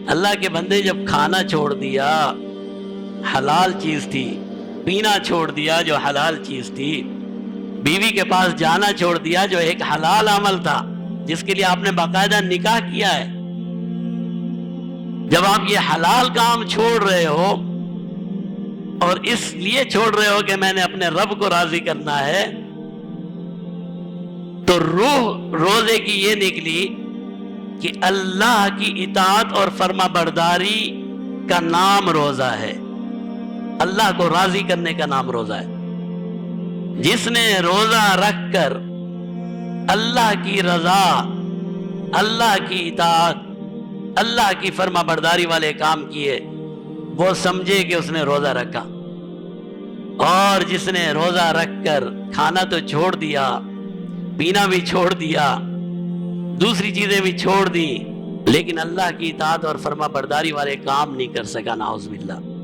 اللہ کے بندے جب کھانا چھوڑ دیا حلال چیز تھی، پینا چھوڑ دیا جو حلال چیز تھی، بیوی کے پاس جانا چھوڑ دیا جو ایک حلال عمل تھا جس کے لیے آپ نے باقاعدہ نکاح کیا ہے، جب آپ یہ حلال کام چھوڑ رہے ہو اور اس لیے چھوڑ رہے ہو کہ میں نے اپنے رب کو راضی کرنا ہے، تو روح روزے کی یہ نکلی کہ اللہ کی اطاعت اور فرما برداری کا نام روزہ ہے، اللہ کو راضی کرنے کا نام روزہ ہے۔ جس نے روزہ رکھ کر اللہ کی رضا، اللہ کی اطاعت، اللہ کی فرما برداری والے کام کیے، وہ سمجھے کہ اس نے روزہ رکھا۔ اور جس نے روزہ رکھ کر کھانا تو چھوڑ دیا، پینا بھی چھوڑ دیا، دوسری چیزیں بھی چھوڑ دی، لیکن اللہ کی اطاعت اور فرما برداری والے کام نہیں کر سکا، نعوذ باللہ۔